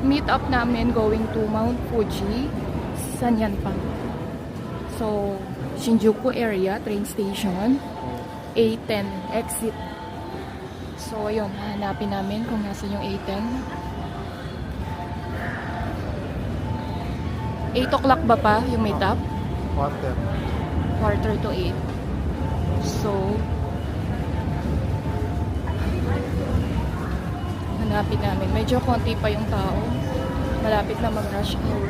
meet up namin going to Mount Fuji. Saan yan pa? So, Shinjuku area, train station. A10 exit. So, ayun. Hanapin namin kung nasan yung A10. 8 o'clock ba pa yung meet up? Quarter to 8. So, hanapin namin. Medyo konti pa yung tao. Malapit na mag-rush hour.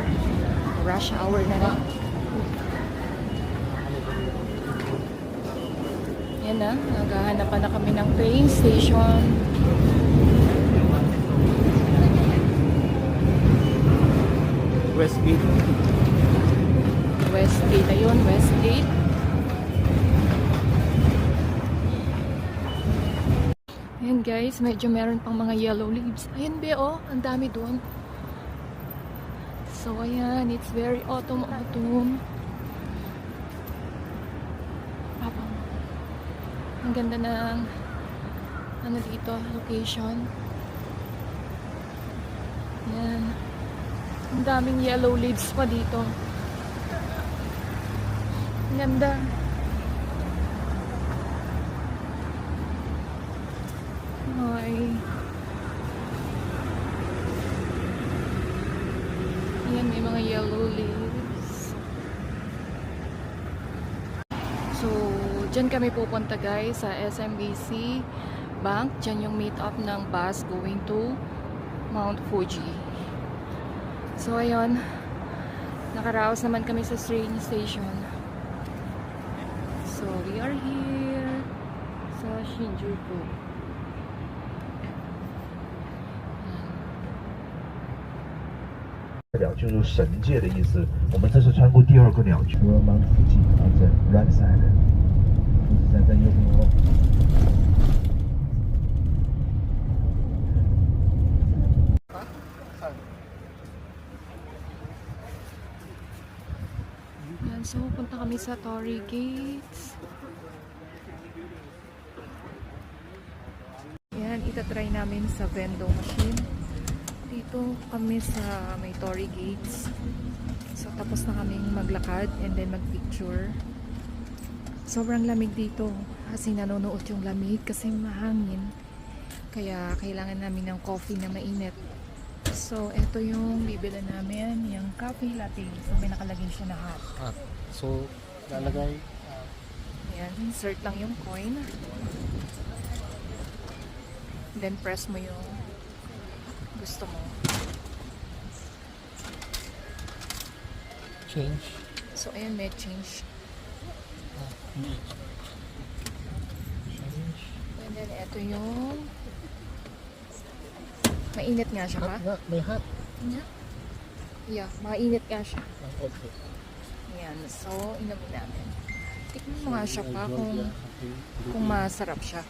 Rush hour na rin. Yan na. Naghahanapan na kami ng train station. Westgate. Westgate na yun. Westgate. Ayan guys, medyo meron pang mga yellow leaves. Ayan be, oh, ang dami doon. So ayan, it's very autumn. Ang ganda ng ano dito, location. Ayan. Ang daming yellow leaves pa dito. Ang ganda. Ay. Ayan, may mga yellow leaves. So, dyan kami pupunta guys sa SMBC Bank. Dyan yung meet up ng bus going to Mount Fuji. So, ayun. Nakaraos naman kami sa train station. So, we are here sa Shinjuku. 代表进入神界的意思。我们这是穿过第二个鸟居。Mount Fuji on the right side. 现在右边哦。Yan, so punta kami sa Torii Gates. Yan, itatry namin sa vending machine. Dito kami sa may Torii Gates. So tapos na kaming maglakad and then magpicture. Sobrang lamig dito kasi nanonood yung lamig kasi mahangin. Kaya kailangan namin ng coffee na mainit. So eto yung bibili namin, yung coffee latte. So may nakalagay siya na hot. So, lalagay. Ayan, insert lang yung coin. Then press mo yung gusto mo. Change. So ayan, may change. And then eto yung mainit nga siya pa. Hot, may hot. Yeah, mainit nga siya. Okay. Ayan, so inumin namin. Tikman mo nga siya pa kung masarap siya.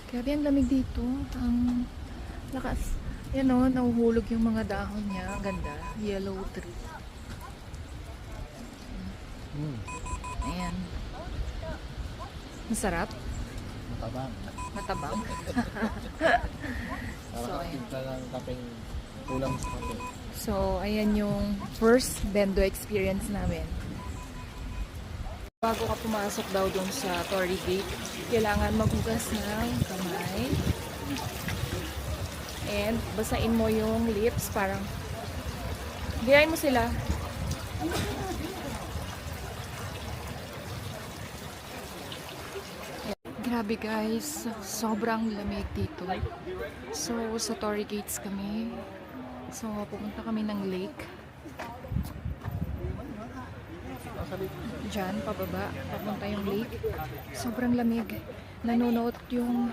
Grabe ang lamig dito. Ang lakas. Yan o, nahuhulog yung mga dahon niya. Ang ganda. Yellow tree. Ayan. Masarap. Matabang. Matabang. So, ayan. Parang kapeng ulam sa kape. So, ayan yung first bendo experience namin. Bago ka pumasok daw dun sa Torii Gate, kailangan maghugas ng kamay. And basain mo yung lips, parang gayahin mo sila. Grabe guys, sobrang lamig dito. So, sa Torii Gates kami. So, pupunta kami ng lake. Diyan, pababa, papunta yung lake. Sobrang lamig. Nanonood yung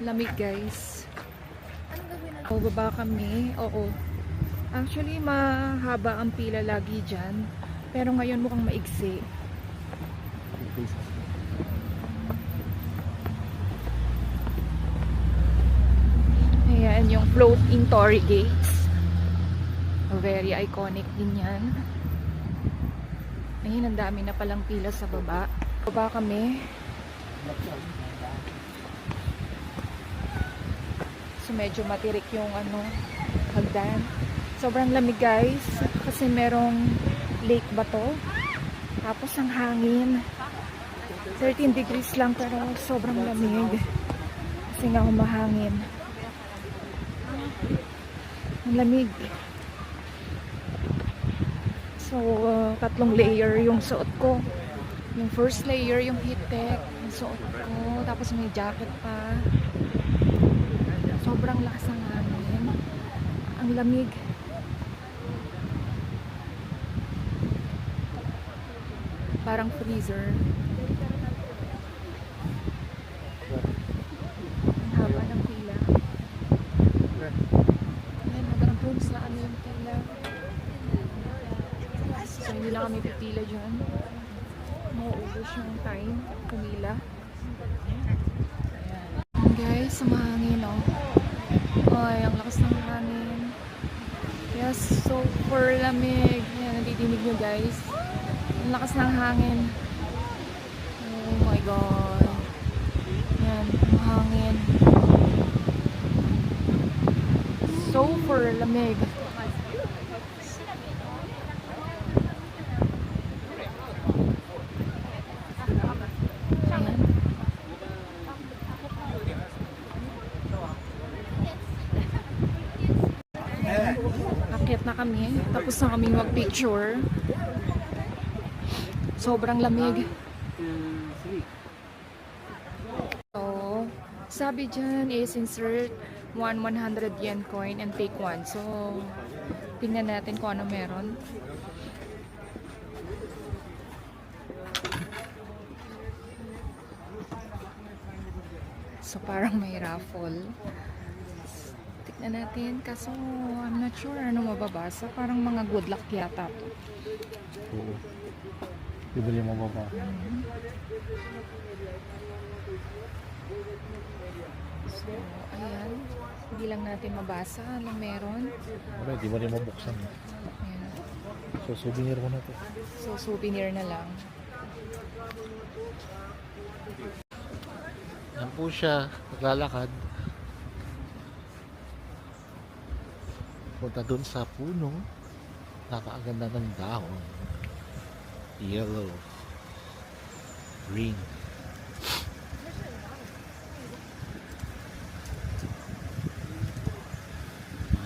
lamig, guys. Pababa kami, oo. Actually, mahaba ang pila lagi dyan. Pero ngayon mukhang maigsi. Ayan, yung floating Torii Gates. Very iconic din yan. Ayun, ang dami na palang pila sa baba. Baba kami. So medyo matirik yung hagdan. Sobrang lamig guys kasi merong lake ba to? Tapos ang hangin 13 degrees lang pero sobrang lamig kasi nga humahangin. Ang lamig. So, tatlong layer yung suot ko. Yung first layer, yung heat tech, yung suot ko. Tapos may jacket pa. Sobrang lakas ng hangin. Ang lamig. Parang freezer. Ang haba ng pila. Ayan, hanggang dun sa yung pila. So, hindi lang kami pipila dyan. Mauubos yung time. Pumila. Ayan. Guys, mahangin Ay, ang lakas ng hangin. Yes, super lamig. Ayan, nadidinig nyo guys. Ang lakas ng hangin. Oh my god. Ayan, ang hangin. Super lamig. Akyat na kami. Tapos na kami mag-picture. Sobrang lamig. So, sabi dyan is insert 100 yen coin and take one. So, tingnan natin kung ano meron. So, parang may raffle. Tignan natin. Kaso, I'm not sure ano mababasa. Parang mga good luck yata to. Oo. Bibili mo ba ba? So, ayan. Hindi lang natin mabasa anong meron. Wala, di ba rin mabuksan? Ayan. So, souvenir mo na to. So, souvenir na lang. Yan po siya, naglalakad. Punta dun sa puno. Nakakaganda ng dahon. Yellow. Green.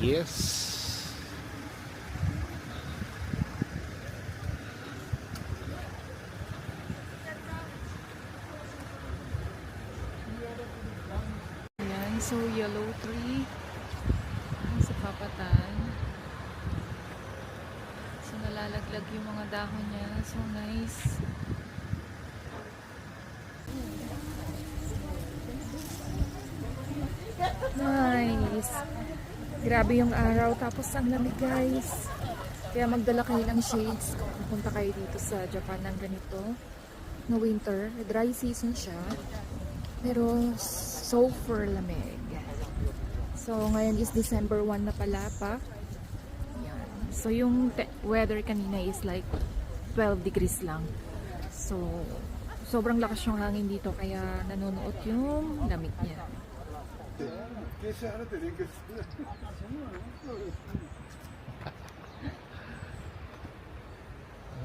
Yes. Ayan, so yellow tree. Sa papatan. So nalalaglag yung mga dahon niya. So nice. Nice. Grabe yung araw. Tapos ang lamig guys. Kaya magdala kayo ng shades kung pupunta kayo dito sa Japan ng ganito. Na winter. Dry season siya. Pero super lamig. So ngayon is December 1 na pala pa. Yan. So yung weather kanina is like 12 degrees lang. So sobrang lakas yung hangin dito kaya nanonood yung lamig niya.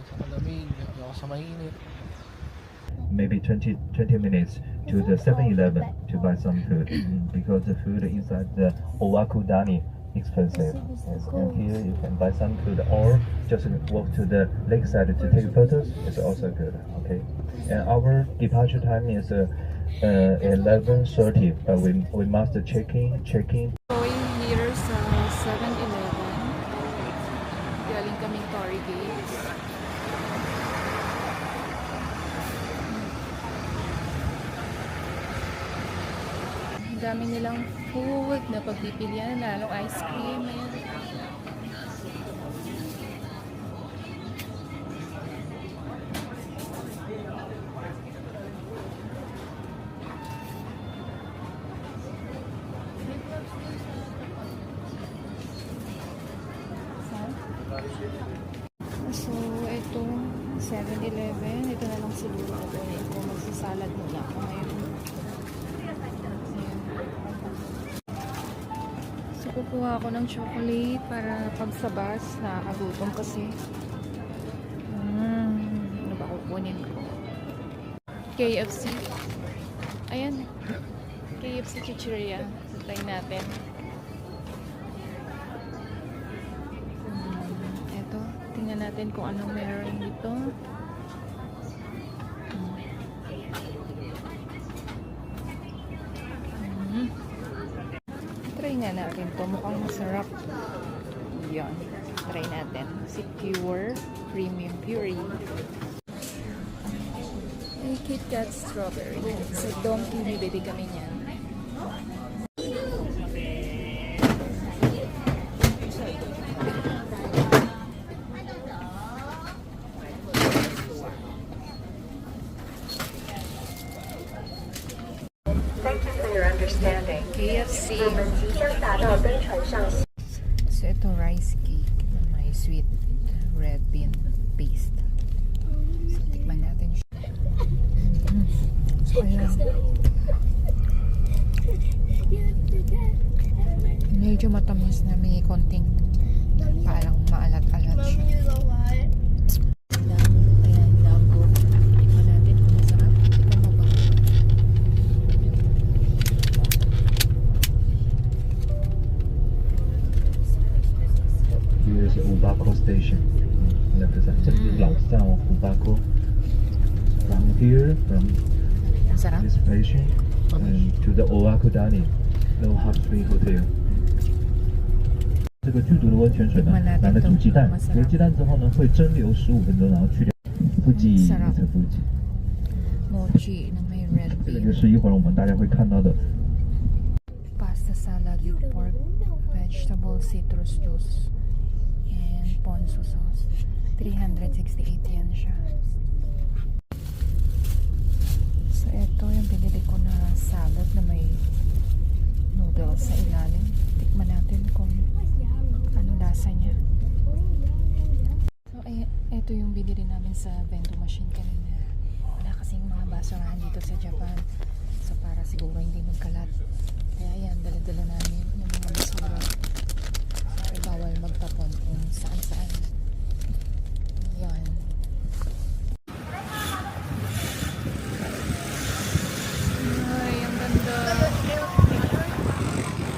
Sa malamig, ako sa mainit. Maybe 20 minutes to the 7-Eleven to buy some food because the food inside the Owakudani expensive. Yes. And here you can buy some food or just walk to the lakeside to take photos. It's also good. Okay. And our departure time is 11:30, but we must check in. Going here sa 7-Eleven. Galing kaming Torii Gates. Ang dami nilang food na pagpipilian, lalong ice cream. Ayan. So, ito 7-Eleven. Ito na lang siguro ako. Ito, magsasalad muna ako ngayon. Ayan. kukuha ako ng chocolate para pag sa bus, nakakagutom kasi. Ano ba kukunin ko? KFC. Ayan. KFC Chichiria. Try natin. Eto. Tingnan natin kung anong meron dito. Try nga natin to. Mukhang masarap. Yan. Try natin. Secure Premium Puree. Ay, KitKat Strawberry. Sa Donkey, bibili kami niyan. Thank you for your understanding. KFC. 我们即将达到登船上线。 So, ito rice cake na may sweet red bean paste. So, tikman natin siya. So, ayan. Medyo matamis na may konting parang maalat-alat siya. Ayan, dago. Tikman natin kung masarap. Tikman mo ba? Here's Ubako Station. Left side. 这是老站 of Ubako. From here, from Masarap? this station, and to the Owakudani No Hot Spring Hotel. 这个剧毒的温泉水呢，拿来煮鸡蛋，煮鸡蛋之后呢，会蒸馏15分钟，然后去掉腹肌，一层腹肌。 Mochi na may red 这个 bean. 就是一会儿我们大家会看到的 Pasta salad with pork, vegetable, citrus juice, and ponzu sauce. 368 yen siya. So, ito yung binili ko na salad na may noodles sa ilalim. Tikman natin kung ano lasa niya. So, ito yung binili namin sa vending machine kanina. Wala kasing mga basurahan dito sa Japan. So, para siguro hindi magkalat. Kaya yan, dala-dala namin yung mga basura. Siyempre, bawal magtapon kung saan-saan. Yan. Ay, ang ganda.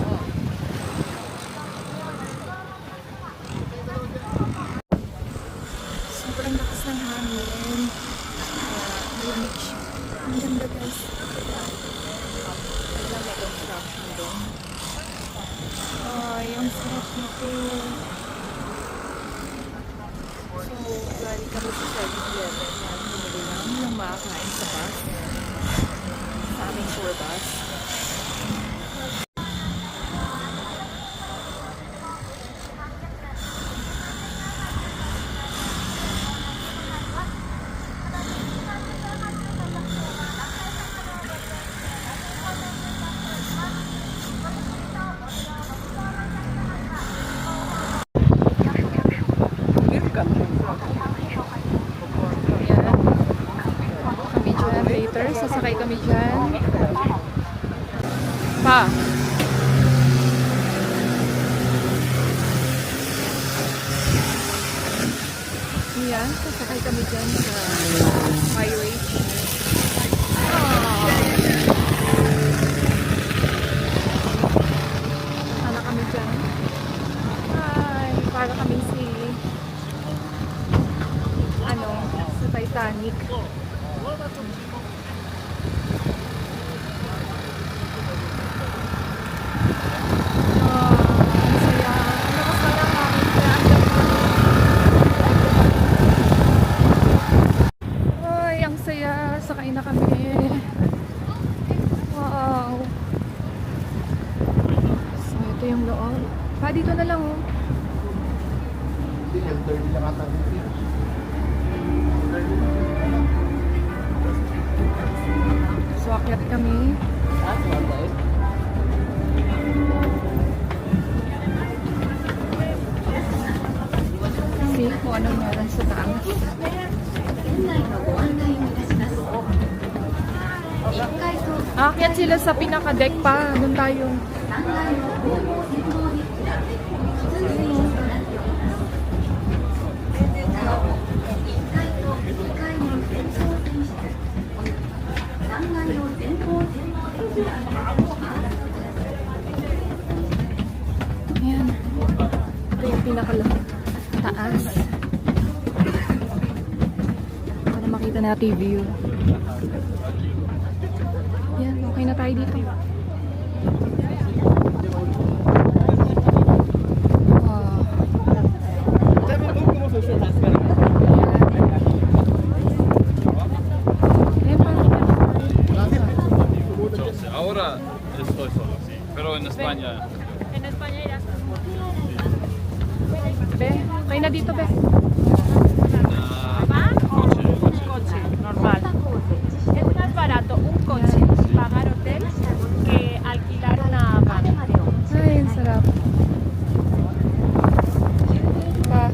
Oh. Sobrang lakas ng hangin. Limit siya. Ang ganda, guys. Wala may construction doon. Ay, ang sarap nito. So, galing kami sa 7-Eleven na bumili lang ng makakain sa bus. Sa aming tour bus. Yan. Kami dyan later. Sasakay kami dyan. Pa. Yan. Sasakay kami dyan sa highway. Sana kami dyan. Ay, para kami si sa Titanic. Ang saya. Ang lakas na lang namin kaya ang ganda. Ay, ang saya. Sakay na kami. Wow. So, ito yung loob. Pa, dito na lang oh. So, akyat kami. See kung anong meron sa taas. Akyat sila sa pinaka-deck pa. Doon tayo. Ayan. Ito yung pinakalaki taas. Para makita natin yung view. Yan, okay na tayo dito. Wow. Ayan pa. Ahora estoy solo, sí. Pero en España. Be, kayo na dito, Be. Coche normal. Es más barato un coche pagar hotel que alquilar una van. Ay, ang sarap. Pa.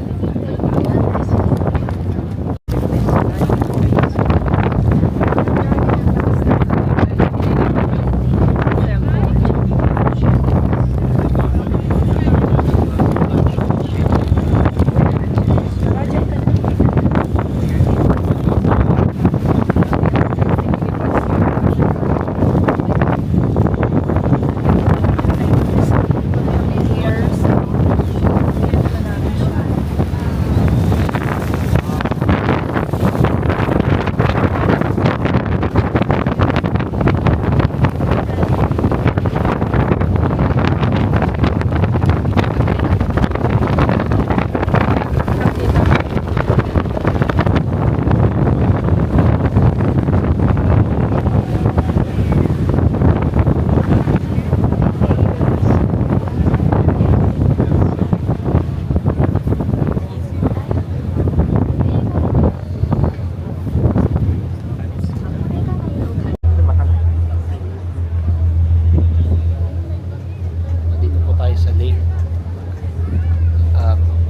Nandito po tayo sa lake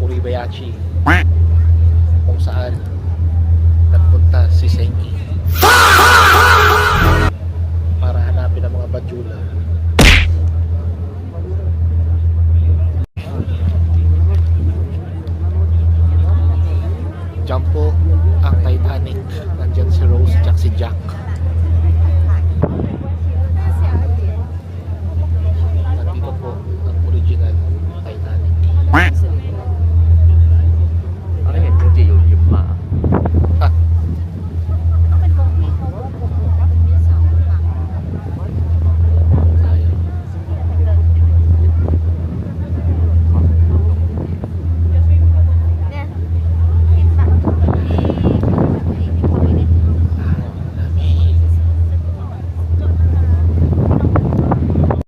Kuribayachi, kung saan nagpunta si Senki para hanapin ang mga badjula. Diyan po ang Titanic. Nandyan si Rose at si Jack. Nandito po ang original Titanic. 我哋好似要驗碼。 Ah, sayang. Lamig.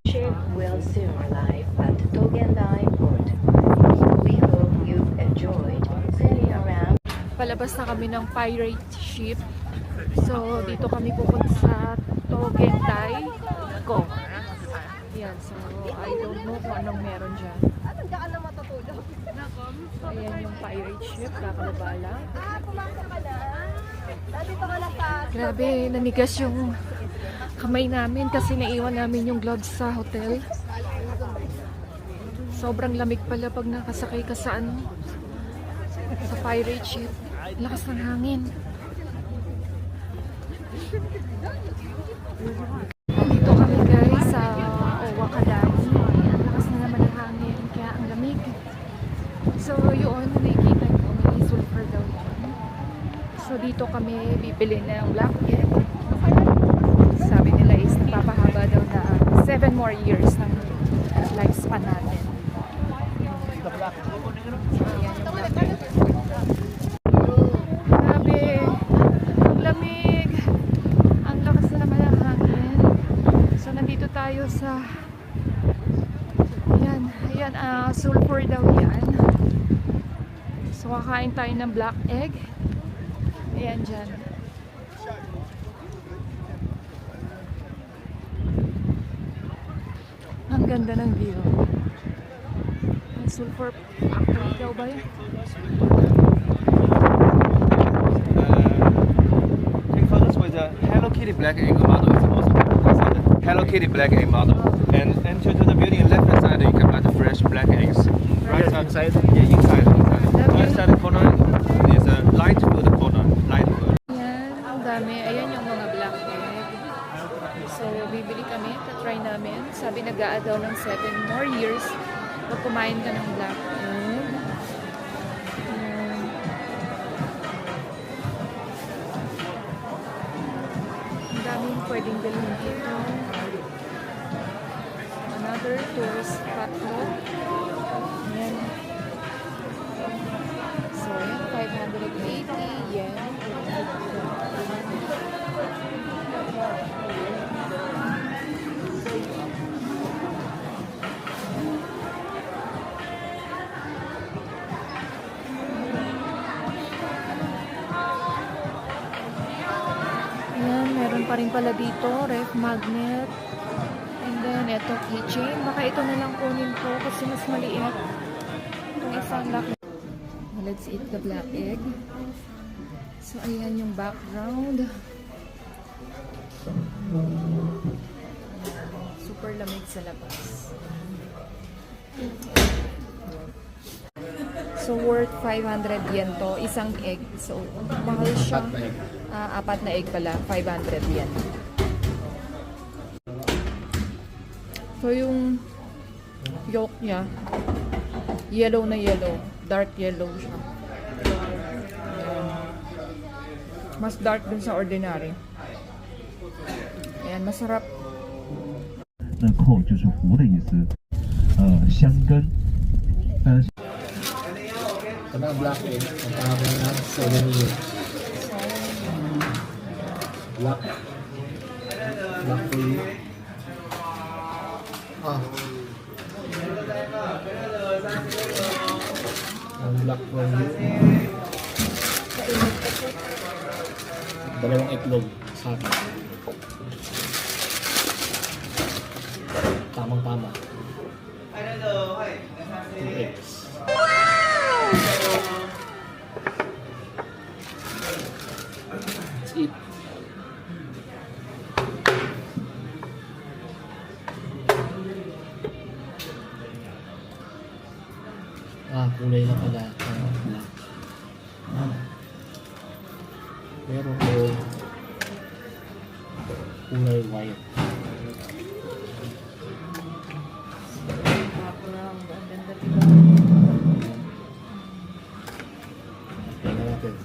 Ship will soon arrive at Togandai Port. We hope you've enjoyed sailing around. Palabas na kami ng pirate ship. So, dito kami pupunta sa Togandai Go. Yan, so I don't know kung anong meron dyan. Ayan yung pirate ship, kakalabala. Grabe, nanigas yung kamay namin kasi naiwan namin yung gloves sa hotel. Sobrang lamig pala pag nakasakay ka sa sa pirate ship. Lakas ng hangin. Dito kami guys sa Owakadani. Lakas na naman ng hangin kaya ang lamig. So yun, nakikita nyo may sulfur daw yun. So dito kami bibili ng black egg. Sabi nila is napapahaba daw na 7 more years ng lifespan natin. So yan yung black egg. Grabe, ang lamig. Ang lakas na naman ng hangin. So nandito tayo sa ayan, sulfur daw yan. So kakain tayo ng black egg. Ayan dyan. Ang ganda ng view. Ang sulfur factory daw ba yun? Take photos with the Hello Kitty black egg model. It's the most popular Hello Kitty black egg model. And enter to the building left hand side, you can buy the fresh black eggs. Right side, yeah, inside. Right side corner is a light food corner, light food. Ayan, ang dami. Ayan yung mga black egg. So, bibili kami. Try namin. Sabi nag-a-daw ng 7 more years pag kumain ka ng black egg. Ayan. Ang daming pwedeng bilhin dito. Another tourist spot mo. Ayan. So, ayan, 580 yen. Ayan, meron pa rin pala dito, ref magnet. And then, eto keychain. Baka ito na lang kunin ko kasi mas maliit. Itong isang lock. Let's eat the black egg. So, ayan yung background. Super lamig sa labas. So, worth 500 yen to. Isang egg. So, mahal siya. Apat na egg pala. 500 yen. So, yung yolk niya, yellow na yellow. Dark yellow siya. Mas dark dun sa ordinary. Ayan, masarap. 那扣就是胡的意思，香根，Ito na ang black egg. Ang tawag na 7 years. Black. Black for you. Ang black for you. Dalawang itlog sa akin. Tamang-tama. 2 eggs. Let's eat. Kulay na pala. Black. Meron ko kulay white. Background. Ang ganda diba? Tingnan natin.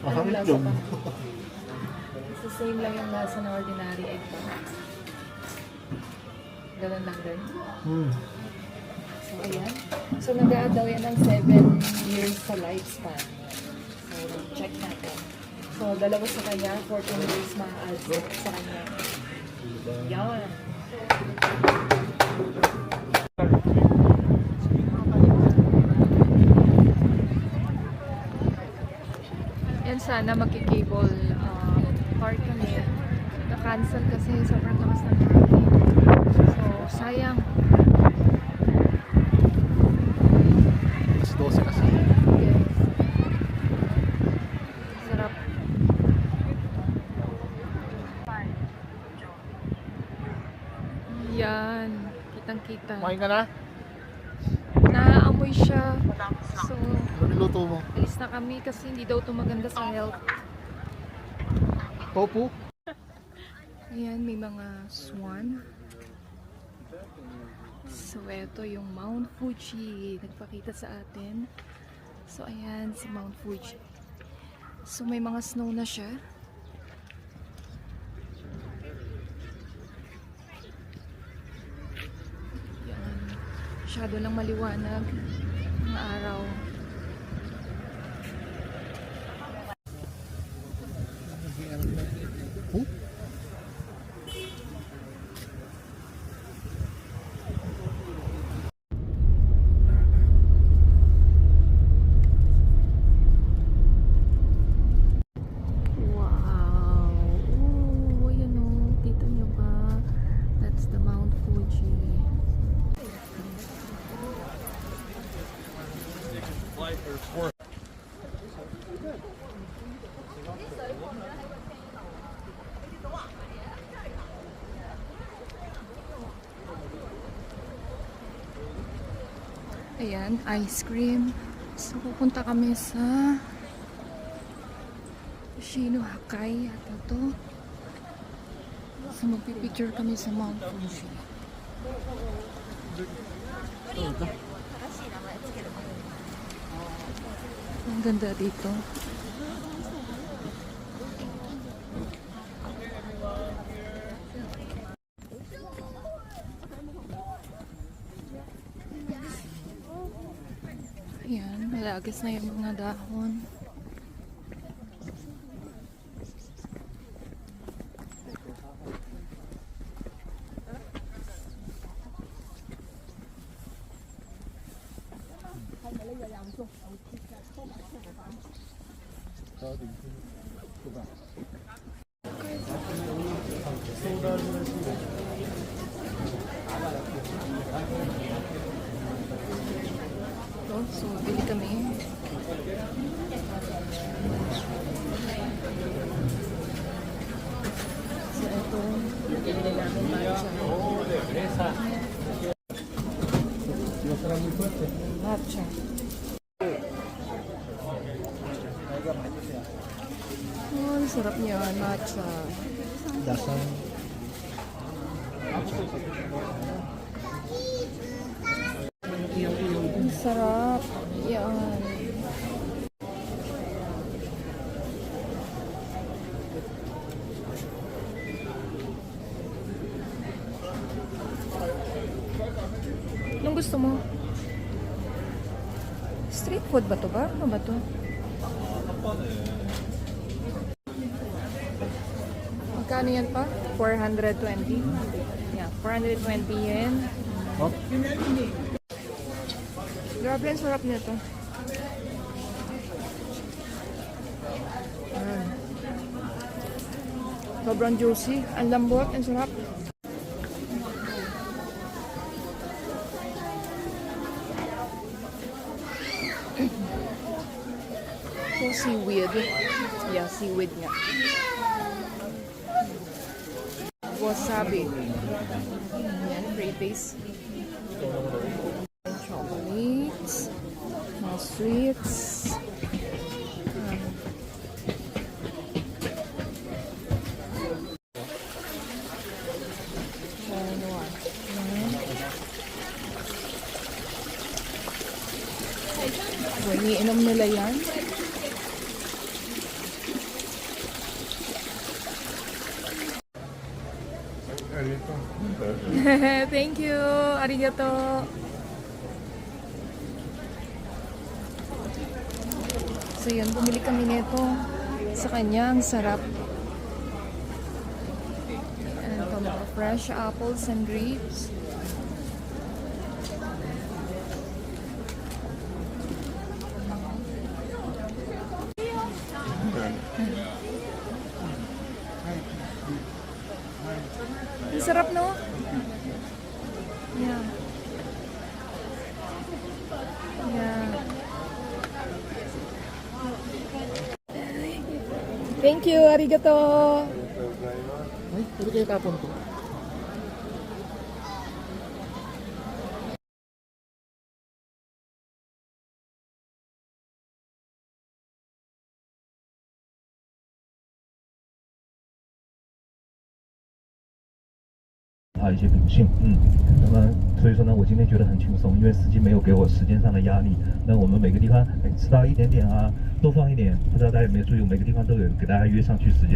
Ang lasa pa. It's the same lang yung lasa ng ordinary egg pa. Ganun lang din. So, ayan. So, nag-a-add daw yan ng 7 years sa lifespan. So, check natin. So, dalawa sa kanya, 14 years ma-add sa kanya. Yan. Yan, sana magkikable park kami. Na-cancel kasi sobrang lakas ng hurricane. So, sayang. Mas 12 kasi. Yes. Sarap. Yan. Kitang-kita. Kumain ka na? Naaamoy siya. So, Ano niluto mo? alis na kami kasi hindi daw ito maganda sa health. Tofu? Ayan, may mga swan. So, eto yung Mount Fuji. Nagpakita sa atin. So, ayan si Mount Fuji. So, may mga snow na siya. Yan. Masyado lang maliwanag ang araw. Oh? Wow! Oh, ayan o. Kita nyo ba? That's the Mount Fuji. Ayan, ice cream. So, pupunta kami sa Shinohakai ata to. So, magpipicture kami sa Mount Fuji. Ang ganda dito. Ayan, malagis na yung mga dahon. So, bili kami. So, ito. Bili namin matcha. Matcha. Oh, ang sarap niya. Matcha. Dasang. Ang sarap. Yan. Anong gusto mo? Street food ba to ba? Ano ba to? Magkano yan pa? 420? Yeah, 420 yen. Oh, Grabe, ang sarap nito. Ayan. Sobrang juicy. Ang lambot, ang sarap. So, seaweed. Yeah, seaweed nga. Wasabi. Yan, free taste. Chocolates. Mga sweets. Ano ah. So, iniinom nila yan. Thank you. Arigato. So yun, bumili kami nito sa kanya. Ang sarap. Ito mga fresh apples and grapes. Ang sarap, no? Yeah. Yeah. Thank you, arigato. ay, pwede kayo tapon ko.他一些秉性，那么所以说呢，我今天觉得很轻松，因为司机没有给我时间上的压力。那我们每个地方迟到一点点啊，多放一点，不知道大家有没有注意，我每个地方都有给大家约上去时间。